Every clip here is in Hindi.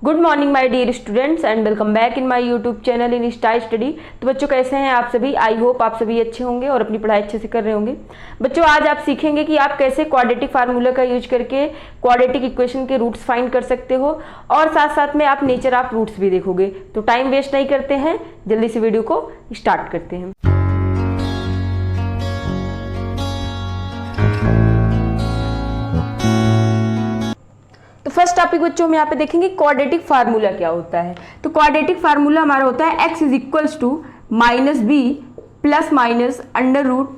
Good morning my dear students and welcome back in my YouTube channel in style study. तो बच्चों कैसे हैं आप सभी। आई होप आप सभी अच्छे होंगे और अपनी पढ़ाई अच्छे से कर रहे होंगे। बच्चों आज आप सीखेंगे कि आप कैसे क्वाड्रेटिक फार्मूला का यूज करके क्वाड्रेटिक इक्वेशन के रूट्स फाइंड कर सकते हो और साथ साथ में आप नेचर ऑफ रूट्स भी देखोगे। तो टाइम वेस्ट नहीं करते हैं, जल्दी से वीडियो को स्टार्ट करते हैं। तो फर्स्ट टॉपिक बच्चों हम यहाँ पे देखेंगे क्वाड्रेटिक फार्मूला क्या होता है। तो क्वाड्रेटिक फार्मूला हमारा होता है x is equals to minus B plus minus under root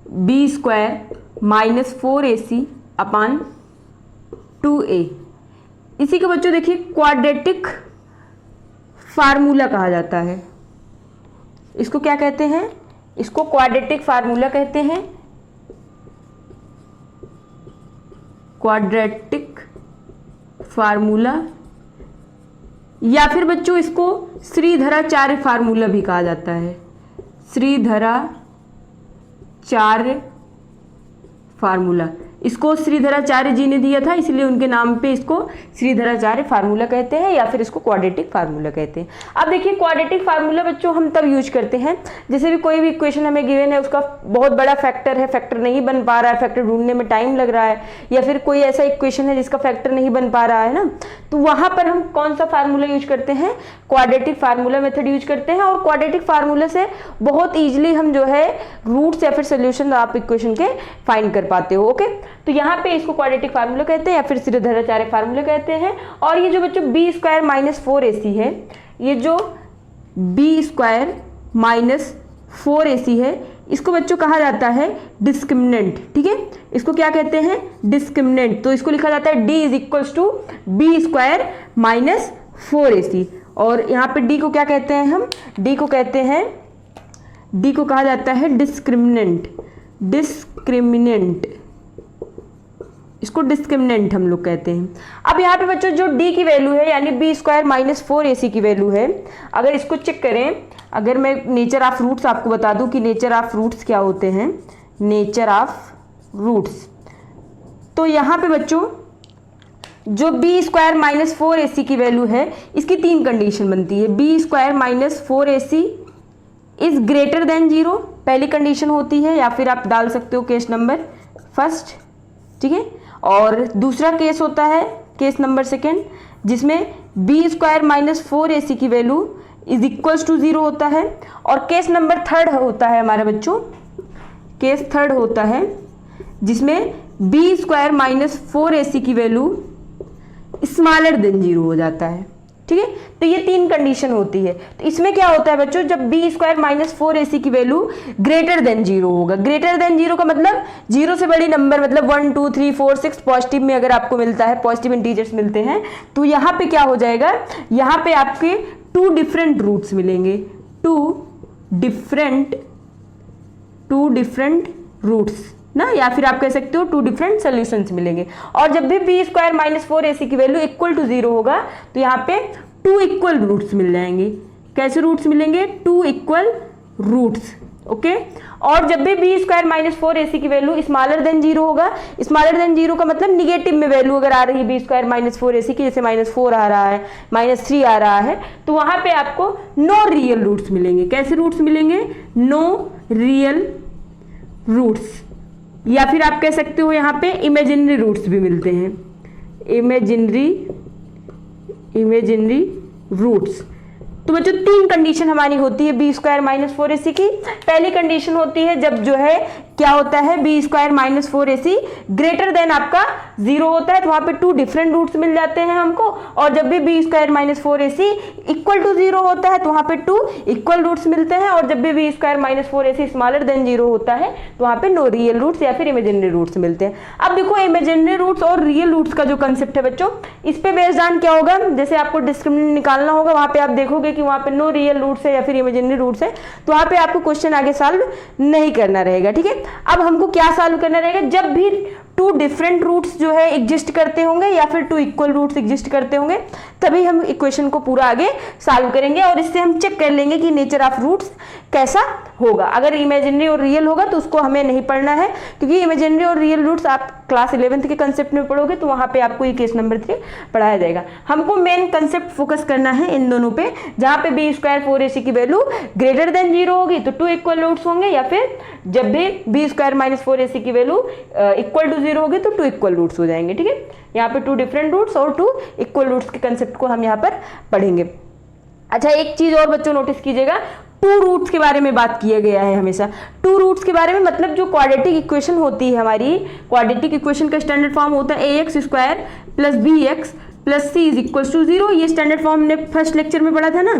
B square minus 4ac upon 2a। इसी को बच्चों देखिए क्वाड्रेटिक फार्मूला कहा जाता है। इसको क्या कहते हैं? इसको क्वाड्रेटिक फार्मूला कहते हैं। क्वाड्रेटिक फार्मूला या फिर बच्चों इसको श्रीधराचार्य फार्मूला भी कहा जाता है। श्रीधराचार्य फार्मूला, इसको श्रीधराचार्य जी ने दिया था इसलिए उनके नाम पे इसको श्रीधराचार्य फार्मूला कहते हैं या फिर इसको क्वाड्रेटिक फार्मूला कहते हैं। अब देखिए क्वाड्रेटिक फार्मूला बच्चों हम तब यूज करते हैं जैसे भी कोई भी इक्वेशन हमें गिवन है, उसका बहुत बड़ा फैक्टर है, फैक्टर नहीं बन पा रहा है, फैक्टर ढूंढने में टाइम लग रहा है, या फिर कोई ऐसा इक्वेशन है जिसका फैक्टर नहीं बन पा रहा है ना, तो वहां पर हम कौन सा फार्मूला यूज करते हैं? क्वाड्रेटिक फार्मूला मेथड यूज करते हैं। और क्वाड्रेटिक फार्मूला से बहुत ईजिली हम जो है रूट्स या फिर सोल्यूशन आप इक्वेशन के फाइंड कर पाते हो। ओके, तो यहाँ पे इसको क्वाड्रेटिक फार्मूला कहते हैं या फिर श्रीधराचार्य फार्मूला कहते हैं। और ये जो बच्चों बी स्क्वायर माइनस 4ac है, ये जो बी स्क्वायर माइनस 4ac है, इसको बच्चों कहा जाता है डिस्क्रिमिनेंट। ठीक है, इसको क्या कहते हैं? डिस्क्रिमिनेंट। तो इसको लिखा जाता है d is equals to B square minus 4ac। और यहाँ पे d को क्या कहते हैं हम? d को कहते हैं, d को कहा जाता है डिस्क्रिमिनेंट। डिस्क्रिमिनेंट, इसको डिस्क्रिमिनेंट हम लोग कहते हैं। अब यहाँ पे बच्चों जो d की वैल्यू है यानी बी स्क्वायर माइनस 4ac की वैल्यू है, अगर इसको चेक करें, अगर मैं नेचर ऑफ रूट्स आपको बता दूं कि नेचर ऑफ रूट्स क्या होते हैं, नेचर ऑफ रूट्स, तो यहाँ पे बच्चों जो बी स्क्वायर माइनस 4ac की वैल्यू है, इसकी तीन कंडीशन बनती है। B square minus 4ac is greater than 0 पहली कंडीशन होती है, या फिर आप डाल सकते हो केस नंबर फर्स्ट। ठीक है, और दूसरा केस होता है केस नंबर सेकेंड, जिसमें बी स्क्वायर माइनस 4ac की वैल्यू इज इक्वल्स टू 0 होता है। और केस नंबर थर्ड होता है हमारा बच्चों, केस थर्ड होता है जिसमें बी स्क्वायर माइनस 4ac की वैल्यू स्मॉलर देन 0 हो जाता है। ठीक है, तो ये तीन कंडीशन होती है। तो इसमें क्या होता है बच्चों, जब बी स्क्वायर माइनस 4ac की वैल्यू ग्रेटर देन 0 होगा। ग्रेटर देन 0 का मतलब 0 से बड़ी नंबर, मतलब 1 2 3 4 6 पॉजिटिव में अगर आपको मिलता है, पॉजिटिव इंटीजर्स मिलते हैं, तो यहाँ पे क्या हो जाएगा, यहाँ पे आपके टू डिफरेंट रूट्स मिलेंगे। टू डिफरेंट रूट्स ना, या फिर आप कह सकते हो टू डिफरेंट सोल्यूशंस मिलेंगे। और जब भी बी स्क्वायर माइनस 4ac की वैल्यू इक्वल टू 0 होगा तो यहाँ पे टू इक्वल रूट्स मिल जाएंगे। कैसे रूट्स मिलेंगे? Two equal roots. ओके, और जब भी बी स्क्वायर माइनस 4ac की वैल्यू स्मॉलर देन 0 होगा, स्मॉलर देन 0 का मतलब निगेटिव में वैल्यू अगर आ रही है बी स्क्वायर माइनस 4ac की, जैसे -4 आ रहा है, -3 आ रहा है, तो वहां पे आपको नो रियल रूट्स मिलेंगे। कैसे रूट्स मिलेंगे? नो रियल रूट्स, या फिर आप कह सकते हो यहाँ पे इमेजिनरी रूट्स भी मिलते हैं। Imaginary roots. तो बच्चों तीन कंडीशन हमारी होती है बी स्क्वायर माइनस 4ac की। पहली कंडीशन होती है जब जो है क्या होता है, B square minus 4ac greater than आपका 0 होता है, तो वहां पे टू डिफरेंट रूट्स मिल जाते हैं हमको। और जब भी b square minus 4ac equal to 0 होता है तो वहां पे टू इक्वल रूट्स मिलते हैं। और जब भी b square minus 4ac smaller than 0 होता है तो वहां पे नो रियल रूट्स या फिर इमेजिनरी रूट्स मिलते हैं। अब देखो इमेजिनरी रूट्स और रियल रूट्स का जो कंसेप्ट है बच्चों, इस पे बेस्ड ऑन क्या होगा, जैसे आपको डिस्क्रिमिनेंट निकालना होगा, वहां पे आप देखोगे कि वहां पे नो रियल रूट्स है या फिर इमेजिनरी रूट्स है, तो वहां पे आपको क्वेश्चन आगे सॉल्व नहीं करना रहेगा। ठीक है, अब हमको क्या सॉल्व करना रहेगा, जब भी टू डिफरेंट रूट्स जो है एग्जिस्ट करते होंगे या फिर टू इक्वल रूट्स एग्जिस्ट करते होंगे, तभी हम इक्वेशन को पूरा आगे सॉल्व करेंगे और इससे हम चेक कर लेंगे कि नेचर ऑफ रूट्स कैसा होगा। अगर इमेजिनरी और रियल होगा तो उसको हमें नहीं पढ़ना है, क्योंकि इमेजिनरी और रियल रूट्स आप क्लास 11th के कंसेप्ट में पढ़ोगे तो वहां पे आपको ये केस नंबर 3 पढ़ाया जाएगा। हमको मेन कंसेप्ट फोकस करना है इन दोनों पे, जहां पे बी स्क्वायर 4ac की वैल्यू ग्रेटर देन 0 होगी तो टू इक्वल रूट्स होंगे, या फिर जब भी बी स्क्वायर माइनस 4ac की वैल्यू इक्वल टू 0 होगी तो टू इक्वल रूट्स हो जाएंगे। ठीक है, यहाँ पे टू डिफरेंट रूट्स और टू इक्वल रूट्स के कंसेप्ट को हम यहाँ पर पढ़ेंगे। अच्छा, एक चीज और बच्चों नोटिस कीजिएगा, टू रूट्स के बारे में बात किया गया है हमेशा। टू रूट्स के बारे में मतलब जो क्वाड्रेटिक इक्वेशन होती है हमारी, क्वाड्रेटिक इक्वेशन का स्टैंडर्ड फॉर्म होता है ax square plus bx plus c is equal to 0। ये स्टैंडर्ड फॉर्म हमने फर्स्ट लेक्चर में पढ़ा था ना।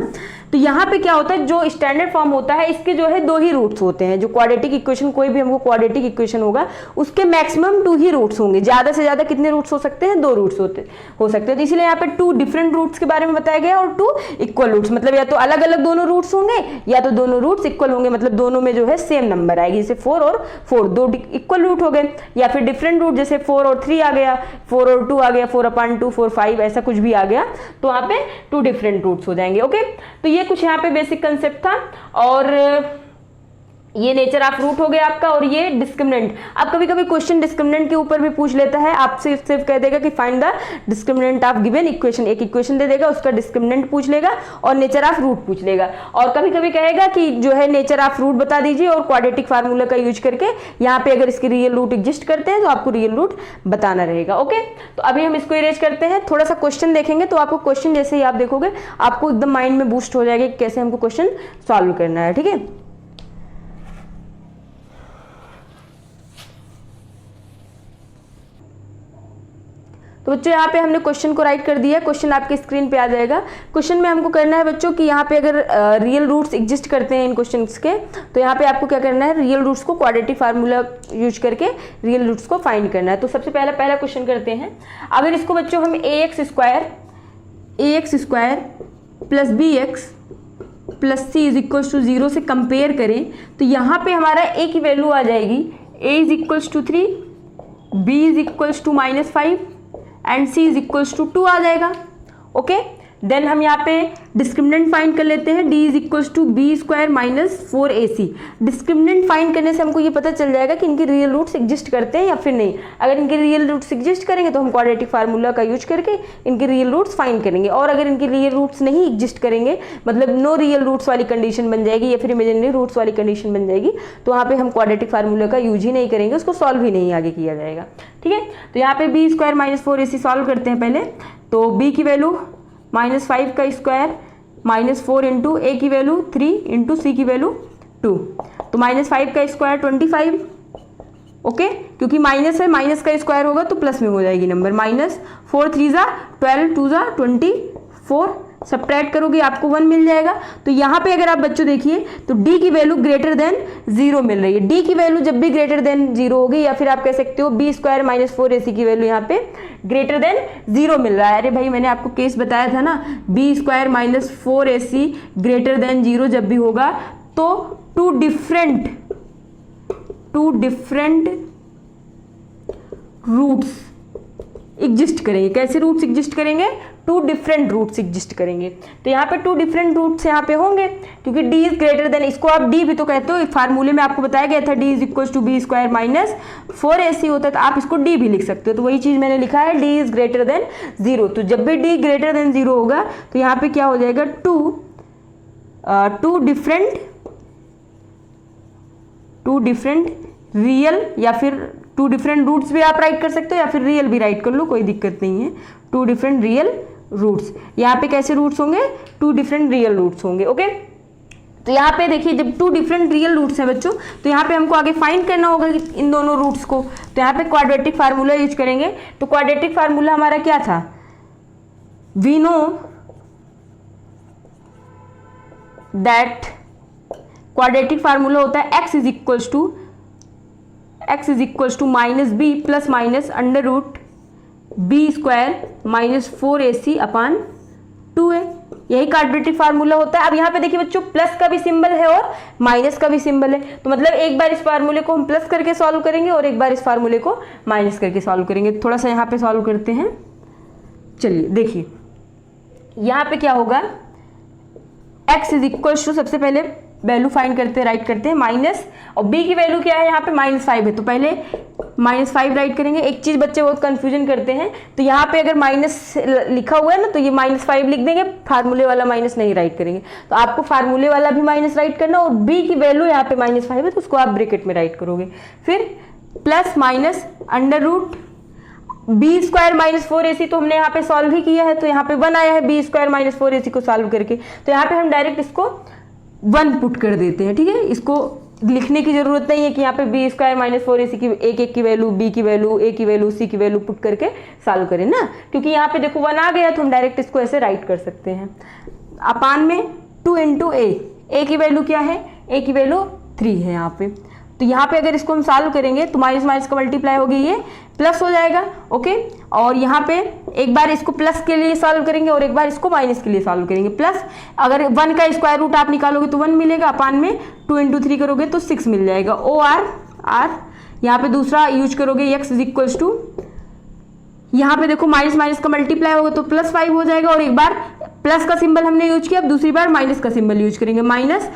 तो यहाँ पे क्या होता है, जो स्टैंडर्ड फॉर्म होता है इसके जो है दो ही रूट्स होते हैं। जो क्वाड्रेटिक इक्वेशन, कोई भी हमको क्वाड्रेटिक इक्वेशन होगा उसके मैक्सिमम टू ही रूट्स होंगे। ज्यादा से ज्यादा कितने रूट्स हो सकते हैं, 2 रूट्स हो सकते हैं। तो इसलिए यहाँ पे टू डिफरेंट रूट्स के बारे में बताया गया और टू इक्वल रूट्स, मतलब या तो अलग अलग दोनों रूट्स होंगे या तो दोनों रूट्स इक्वल होंगे, मतलब दोनों में जो है सेम नंबर आएगी। जैसे 4 और 4 दो इक्वल रूट हो गए, या फिर डिफरेंट रूट जैसे 4 और 3 आ गया, 4 और 2 आ गया, 4/2, 4, 5 ऐसा कुछ भी आ गया, तो वहाँ पे टू डिफरेंट रूट्स हो जाएंगे। ओके, तो ये कुछ यहाँ पे बेसिक कंसेप्ट था, और ये नेचर ऑफ रूट हो गया आपका। और ये डिस्क्रिमिनेंट, अब कभी कभी क्वेश्चन डिस्क्रिमिनेंट के ऊपर भी पूछ लेता है, आपसे सिर्फ कह देगा कि find the discriminant of given equation. एक इक्वेशन दे देगा, उसका डिस्क्रिमिनेंट पूछ लेगा और नेचर ऑफ रूट पूछ लेगा। और कभी कभी कहेगा कि जो है नेचर ऑफ रूट बता दीजिए और क्वाड्रेटिक फार्मूला का यूज करके यहाँ पे अगर इसके रियल रूट एग्जिस्ट करते हैं तो आपको रियल रूट बताना रहेगा। ओके, तो अभी हम इसको इरेज करते हैं, थोड़ा सा क्वेश्चन देखेंगे तो आपको क्वेश्चन जैसे ही आप देखोगे आपको एकदम माइंड में बूस्ट हो जाएगा कि कैसे हमको क्वेश्चन सॉल्व करना है। ठीक है, तो बच्चों यहाँ पे हमने क्वेश्चन को राइट कर दिया। क्वेश्चन आपके स्क्रीन पे आ जाएगा। क्वेश्चन में हमको करना है बच्चों कि यहाँ पे अगर रियल रूट्स एग्जिस्ट करते हैं इन क्वेश्चंस के, तो यहाँ पे आपको क्या करना है, रियल रूट्स को क्वाड्रेटिक फार्मूला यूज करके रियल रूट्स को फाइंड करना है। तो सबसे पहला क्वेश्चन करते हैं। अगर इसको बच्चों हम ax square plus bx plus c is equal to 0 से कंपेयर करें तो यहाँ पे हमारा a की वैल्यू आ जाएगी a is equal to 3, b is equal to -5 and c is equals to 2 आ जाएगा। ओके, देन हम यहाँ पे डिस्क्रिमिनेंट फाइंड कर लेते हैं, d is equals to B square minus 4ac। Discriminant find करने से हमको ये पता चल जाएगा कि इनके रियल रूट्स एग्जिस्ट करते हैं या फिर नहीं। अगर इनके रियल रूट्स एग्जिस्ट करेंगे तो हम क्वाड्रेटिक फार्मूला का यूज करके इनके रियल रूट्स फाइंड करेंगे, और अगर इनके रियल रूट्स नहीं एग्जिस्ट करेंगे, मतलब नो रियल रूट्स वाली कंडीशन बन जाएगी या फिर इमेजिनरी रूट्स वाली कंडीशन बन जाएगी, तो वहाँ पे हम क्वाड्रेटिक फार्मूला का यूज ही नहीं करेंगे, उसको सॉल्व ही नहीं आगे किया जाएगा। ठीक है, तो यहाँ पे B square minus 4ac solve करते हैं पहले। तो b की वैल्यू -5 का स्क्वायर -4 इंटू ए की वैल्यू 3 इंटू सी की वैल्यू 2, तो -5 का स्क्वायर 25। ओके, क्योंकि माइनस है, माइनस का स्क्वायर होगा तो प्लस में हो जाएगी नंबर। -4 3 ज़ा 12 2 ज़ा 24, सब्ट्रैक्ट करोगे आपको 1 मिल जाएगा। तो यहाँ पे अगर आप बच्चों देखिए तो d की वैल्यू ग्रेटर देन 0 मिल रही है। d की वैल्यू जब भी ग्रेटर देन 0 होगी, या फिर आप कह सकते हो b स्क्वायर माइनस 4ac की वैल्यू यहाँ पे ग्रेटर देन 0 मिल रहा है। अरे भाई, मैंने आपको केस बताया था ना, b square minus 4ac greater than 0 जब भी होगा तो टू डिफरेंट रूट्स एग्जिस्ट करेंगे। कैसे रूट्स एग्जिस्ट करेंगे, टू डिफरेंट रूट्स एग्जिस्ट करेंगे। तो यहाँ पे टू डिफरेंट रूट्स यहाँ पे होंगे, क्योंकि d इज ग्रेटर देन, इसको आप d भी तो कहते हो, फार्मूले में आपको बताया गया था d is equal to B square minus 4ac होता है, तो आप इसको d भी लिख सकते हो। तो वही चीज मैंने लिखा है, d इज ग्रेटर देन 0। तो जब भी d ग्रेटर देन 0 होगा तो यहाँ पे क्या हो जाएगा, टू डिफरेंट रियल, या फिर टू डिफरेंट रूट्स भी आप राइट कर सकते हो, या फिर रियल भी राइट कर लो, कोई दिक्कत नहीं है। टू डिफरेंट रियल रूट्स, यहाँ पे कैसे रूट्स होंगे, टू डिफरेंट रियल रूट्स होंगे। ओके, तो यहाँ पे देखिए जब टू डिफरेंट रियल रूट्स हैं बच्चों, तो यहाँ पे हमको आगे फाइंड करना होगा इन दोनों रूट्स को। तो यहाँ पे क्वाड्रेटिक फार्मूला यूज करेंगे। तो क्वाड्रेटिक फार्मूला हमारा क्या था, we know that quadratic formula होता है x is equals to minus B plus minus under root B square minus 4ac upon 2a, यही क्वाड्रेटिक फार्मूला होता है। अब यहाँ पे देखिए बच्चों प्लस का भी सिंबल है और माइनस का भी सिंबल है, तो मतलब एक बार इस फार्मूले को हम प्लस करके सॉल्व करेंगे और एक बार इस फार्मूले को माइनस करके सॉल्व करेंगे। थोड़ा सा यहाँ पे सॉल्व करते हैं। चलिए देखिए यहाँ पे क्या होगा, x इज इक्वल टू, सबसे पहले वैल्यू फाइंड करते हैं, राइट करते हैं माइनस, और b की वैल्यू क्या है यहाँ पे -5 है, तो पहले -5 राइट करेंगे। एक चीज बच्चे बहुत कंफ्यूजन करते हैं, तो यहाँ पे अगर माइनस लिखा हुआ है ना तो ये -5 लिख देंगे, फार्मूले वाला माइनस नहीं राइट करेंगे। तो आपको फार्मूले वाला भी माइनस राइट करना, और b की वैल्यू यहाँ पे -5 है तो उसको आप ब्रैकेट में राइट करोगे। फिर plus minus under root B square minus 4ac, तो हमने यहाँ पे सॉल्व ही किया है, तो यहाँ पे 1 आया है बी स्क्वायर माइनस 4ac को सॉल्व करके, तो यहाँ पे हम डायरेक्ट इसको 1 पुट कर देते हैं। ठीक है, इसको लिखने की जरूरत नहीं है कि यहाँ पे बी स्क्वायर माइनस 4ac की एक की वैल्यू, बी की वैल्यू, ए की वैल्यू, सी की वैल्यू पुट करके सॉल्व करें ना, क्योंकि यहाँ पे देखो 1 आ गया तो हम डायरेक्ट इसको ऐसे राइट कर सकते हैं। अपान में 2 इंटू ए की वैल्यू क्या है, ए की वैल्यू 3 है यहाँ पे, तो यहाँ पे अगर इसको हम सॉल्व करेंगे तो माइनस माइनस का मल्टीप्लाई होगी, ये प्लस हो जाएगा। ओके, और यहाँ पे एक बार इसको प्लस के लिए सॉल्व करेंगे और एक बार इसको माइनस के लिए सॉल्व करेंगे। प्लस अगर 1 का स्क्वायर रूट आप निकालोगे तो 1 मिलेगा, अपान में 2 इंटू 3 करोगे तो 6 मिल जाएगा। ओ आर यहाँ पे दूसरा यूज करोगे, x इज इक्वल्स टू, यहाँ पे देखो माइनस माइनस का मल्टीप्लाई होगा तो +5 हो जाएगा, और एक बार प्लस का सिंबल हमने यूज किया, अब दूसरी बार माइनस का सिंबल यूज करेंगे। माइनस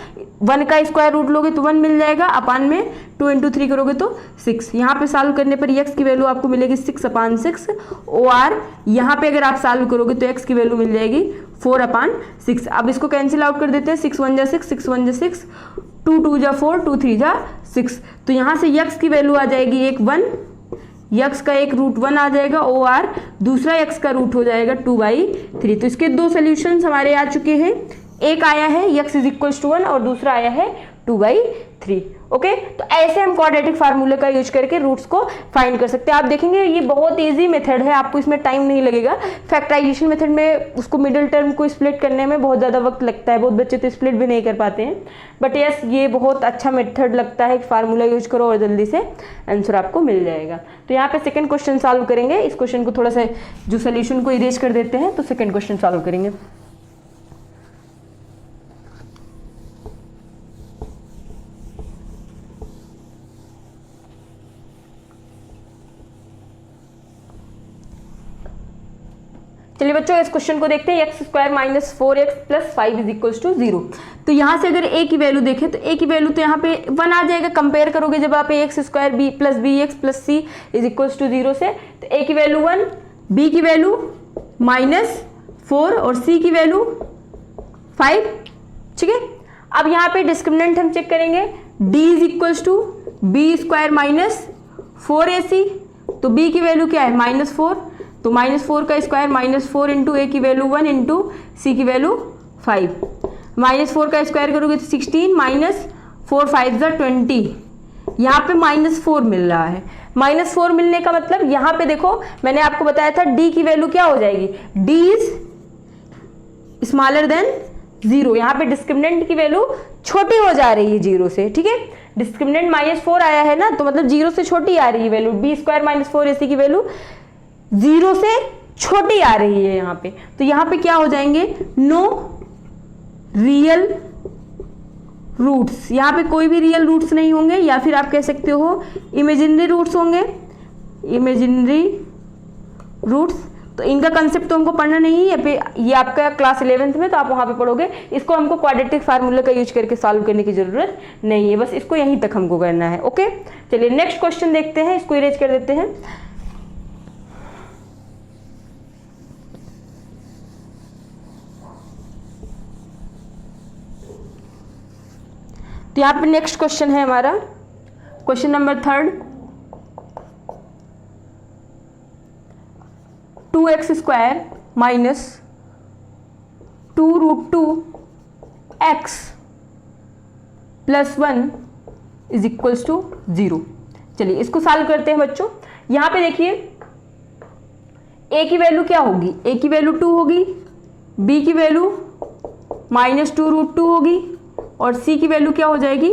1 का स्क्वायर रूट लोगे तो 1 मिल जाएगा, अपान में 2 इंटू 3 करोगे तो 6। यहाँ पे सॉल्व करने पर x की वैल्यू आपको मिलेगी 6/6। और यहाँ पे अगर आप सॉल्व करोगे तो x की वैल्यू मिल जाएगी 4/6। अब इसको कैंसिल आउट कर देते हैं, 6 1 जा 6, 6 1 जा 6, 2 2 जा 4, 2 3 जा 6, तो यहाँ से x की वैल्यू आ जाएगी 1 x का एक रूट 1 आ जाएगा, और दूसरा x का रूट हो जाएगा 2/3। तो इसके दो सोल्यूशंस हमारे आ चुके हैं, एक आया है x इज इक्वल टू 1 और दूसरा आया है 2/3। ओके, तो ऐसे हम क्वाड्रेटिक फार्मूले का यूज करके रूट्स को फाइंड कर सकते हैं। आप देखेंगे ये बहुत इजी मेथड है, आपको इसमें टाइम नहीं लगेगा। फैक्टराइजेशन मेथड में उसको मिडिल टर्म को स्प्लिट करने में बहुत ज़्यादा वक्त लगता है, बहुत बच्चे तो स्प्लिट भी नहीं कर पाते हैं, बट यस ये बहुत अच्छा मेथड लगता है, फार्मूला यूज करो और जल्दी से आंसर आपको मिल जाएगा। तो यहाँ पे सेकेंड क्वेश्चन सॉल्व करेंगे, इस क्वेश्चन को थोड़ा सा जो सोल्यूशन को इरेज कर देते हैं, तो सेकेंड क्वेश्चन सॉल्व करेंगे। चलिए बच्चों इस क्वेश्चन को देखते हैं, x square minus 4x plus 5 is equal to 0। तो यहाँ से अगर a की वैल्यू देखें तो a की वैल्यू तो यहाँ पे 1 आ जाएगा, कंपेयर करोगे जब आप x square b plus b x plus c is equal to 0 से, तो a की वैल्यू 1, b की वैल्यू -4 और c की वैल्यू 5। ठीक है, अब यहाँ पे डिस्क्रिमिनेंट हम चेक करेंगे, d is equal to B square minus 4ac, तो b की वैल्यू क्या है -4, तो -4 का स्क्वायर -4 इंटू ए की वैल्यू 1 इंटू सी की वैल्यू 5, -4 का स्क्वायर करोगे तो 16, -4 5 जा 20, यहाँ पे -4 मिल रहा है। -4 मिलने का मतलब यहाँ पे देखो मैंने आपको बताया था d की वैल्यू क्या हो जाएगी, d इज स्मॉलर देन 0, यहाँ पे डिस्क्रिमिनेंट की वैल्यू छोटी हो जा रही है 0 से। ठीक है, डिस्क्रिमिनेंट -4 आया है ना, तो मतलब 0 से छोटी आ रही है value, b square minus 4ac की वैल्यू 0 से छोटी आ रही है यहाँ पे, तो यहाँ पे क्या हो जाएंगे, नो रियल रूट्स, यहाँ पे कोई भी रियल रूट्स नहीं होंगे, या फिर आप कह सकते हो इमेजिनरी रूट्स होंगे, इमेजिनरी रूट्स। तो इनका कंसेप्ट तो हमको पढ़ना नहीं है, ये आपका क्लास 11th में, तो आप वहाँ पे पढ़ोगे। इसको हमको क्वाड्रेटिक फार्मूला का यूज करके सॉल्व करने की जरूरत नहीं है, बस इसको यहीं तक हमको करना है। ओके, चलिए नेक्स्ट क्वेश्चन देखते हैं, इसको इरेज कर देते हैं। तो यहाँ पे नेक्स्ट क्वेश्चन है हमारा question number 3, 2x square minus 2√2x plus 1 is equals to 0। चलिए इसको सॉल्व करते हैं बच्चों। यहाँ पे देखिए a की वैल्यू क्या होगी, a की वैल्यू 2 होगी, b की वैल्यू -2√2 होगी, और c की वैल्यू क्या हो जाएगी,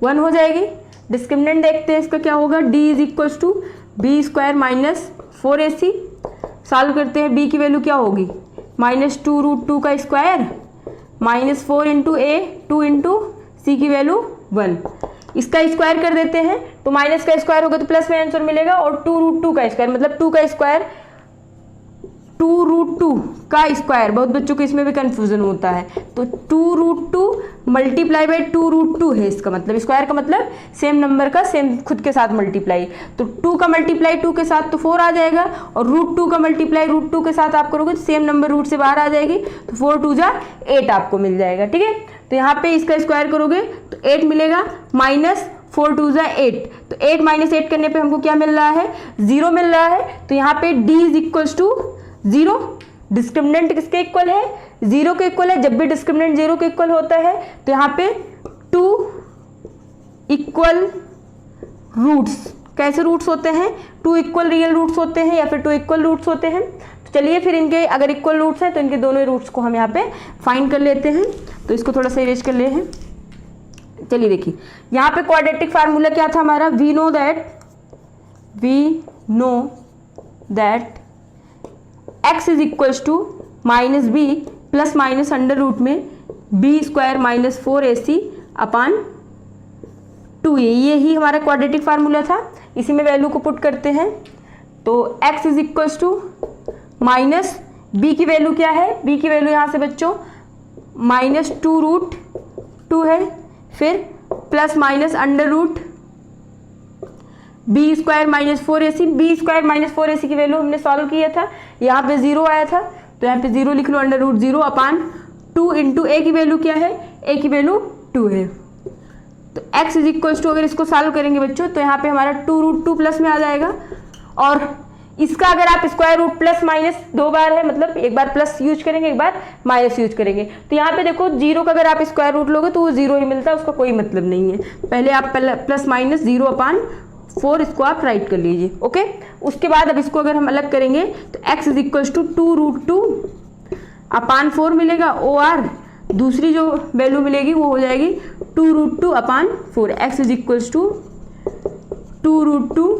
1 हो जाएगी। डिस्क्रिमिनेंट देखते हैं इसका क्या होगा, d is equals to B square minus 4ac। Solve करते हैं, b की वैल्यू क्या होगी, माइनस 2√2 का स्क्वायर माइनस 4 इंटू ए 2 इंटू सी की वैल्यू 1। इसका स्क्वायर कर देते हैं तो माइनस का स्क्वायर होगा तो प्लस में आंसर मिलेगा, और 2√2 का स्क्वायर मतलब 2 का स्क्वायर 2√2 का स्क्वायर, बहुत बच्चों को इसमें भी कंफ्यूजन होता है, तो 2√2 मल्टीप्लाई बाई 2√2 है इसका मतलब, स्क्वायर का मतलब सेम नंबर का सेम खुद के साथ मल्टीप्लाई, तो 2 का मल्टीप्लाई 2 के साथ तो 4 आ जाएगा, और √2 का मल्टीप्लाई √2 के साथ आप करोगे तो सेम नंबर रूट से बाहर आ जाएगी, तो 4 2 जा 8 आपको मिल जाएगा। ठीक है, तो यहाँ पे इसका स्क्वायर करोगे तो 8 मिलेगा, माइनस 4 2 जा 8, तो 8 माइनस 8 करने पे हमको क्या मिल रहा है, 0 मिल रहा है, तो यहाँ पे d is equals to 0। Discriminant किसके इक्वल है, 0 के इक्वल है, जब भी डिस्क्रिमिनेंट 0 के इक्वल होता है तो यहाँ पे 2 इक्वल रूट्स, कैसे रूट्स होते हैं, 2 इक्वल रियल रूट्स होते हैं या फिर 2 इक्वल रूट्स होते हैं। तो चलिए फिर इनके अगर इक्वल रूट्स हैं तो इनके दोनों रूट्स को हम यहाँ पे फाइंड कर लेते हैं, तो इसको थोड़ा सा इरेज कर ले हैं। चलिए देखिए यहाँ पे क्वाड्रेटिक फार्मूला क्या था हमारा, we know that x is equals to minus B plus minus under root में b square minus 4ac upon 2a, ये ही हमारा क्वाड्रेटिक फार्मूला था। इसी में वैल्यू को पुट करते हैं तो x is equals to minus b की वैल्यू क्या है, b की वैल्यू यहाँ से बच्चों माइनस 2√2 है, फिर plus minus under root B square minus 4ac, b square minus 4ac की वैल्यू हमने सॉल्व किया था, यहाँ पे 0 आया था तो यहाँ पे 0 लिख लो, अंडर रूट 0 अपान 2 इंटू ए की वैल्यू क्या है, ए की वैल्यू 2 है, तो x इज इक्वल्स टू अगर इसको सॉल्व करेंगे बच्चों तो यहाँ पे हमारा 2√2 प्लस में आ जाएगा, और इसका अगर आप स्क्वायर रूट प्लस माइनस 2 बार है, मतलब एक बार प्लस यूज करेंगे एक बार माइनस यूज करेंगे, तो यहाँ पे देखो 0 का अगर आप स्क्वायर रूट लोगे तो वो 0 ही मिलता है, उसका कोई मतलब नहीं है। पहले आप प्लस माइनस 0 अपान 4 इसको आप राइट कर लीजिए, ओके। उसके बाद अब इसको अगर हम अलग करेंगे तो x इज इक्वल्स टू 2√2 अपान 4 मिलेगा, और दूसरी जो वैल्यू मिलेगी वो हो जाएगी 2√2 अपान 4, x इज इक्वल्स टू 2√2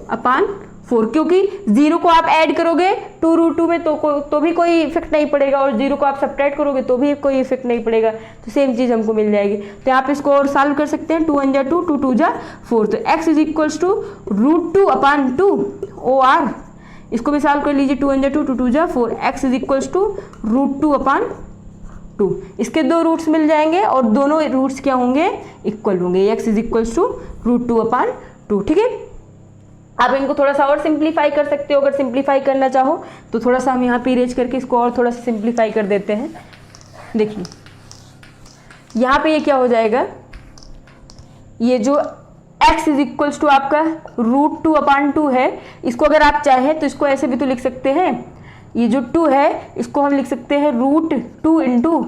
अपान 4, क्योंकि 0 को आप ऐड करोगे 2√2 में तो भी कोई इफेक्ट नहीं पड़ेगा, और 0 को आप सब्ट्रैक्ट करोगे तो भी कोई इफेक्ट नहीं पड़ेगा, तो सेम चीज़ हमको मिल जाएगी। तो आप इसको और सॉल्व कर सकते हैं, 2 1 जा 2 2 2 जा 4, तो x is equals to √2 upon 2 OR, इसको भी सॉल्व कर लीजिए, 2 1 जा 2 2 2 जा 4, x is equals to √2 upon 2, इसके दो रूट्स मिल जाएंगे और दोनों रूट्स क्या होंगे, इक्वल होंगे, x is equals to √2 upon 2। ठीक है, आप इनको थोड़ा सा और सिंप्लीफाई कर सकते हो, अगर सिंप्लीफाई करना चाहो तो थोड़ा सा हम यहाँ पे इरेज करके इसको और थोड़ा सा सिंप्लीफाई कर देते हैं। देखिए यहाँ पे ये क्या हो जाएगा, ये जो x इज इक्वल्स टू आपका √2 अपान 2 है, इसको अगर आप चाहें तो इसको ऐसे भी तो लिख सकते हैं, ये जो 2 है इसको हम लिख सकते हैं √2 इंटू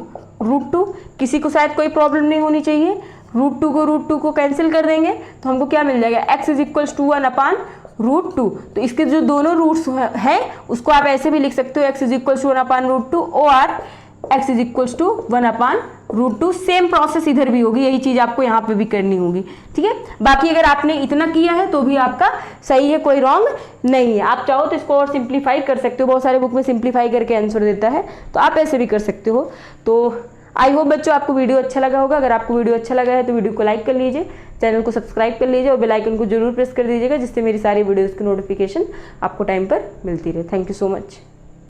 √2, किसी को शायद कोई प्रॉब्लम नहीं होनी चाहिए, √2 को कैंसिल कर देंगे तो हमको क्या मिल जाएगा, x is equals to 1 upon √2, तो इसके जो दोनों रूट्स हैं उसको आप ऐसे भी लिख सकते हो, x is equals to 1 upon √2 और x is equals to 1 upon √2। Same process इधर भी होगी, यही चीज़ आपको यहाँ पे भी करनी होगी। ठीक है, बाकी अगर आपने इतना किया है तो भी आपका सही है, कोई रॉन्ग नहीं है। आप चाहो तो इसको और सिंप्लीफाई कर सकते हो, बहुत सारे बुक में सिंप्लीफाई करके आंसर देता है, तो आप ऐसे भी कर सकते हो। तो आई होप बच्चों आपको वीडियो अच्छा लगा होगा। अगर आपको वीडियो अच्छा लगा है तो वीडियो को लाइक कर लीजिए, चैनल को सब्सक्राइब कर लीजिए और बेल आइकन को जरूर प्रेस कर दीजिएगा, जिससे मेरी सारी वीडियोज़ की नोटिफिकेशन आपको टाइम पर मिलती रहे। Thank you so much.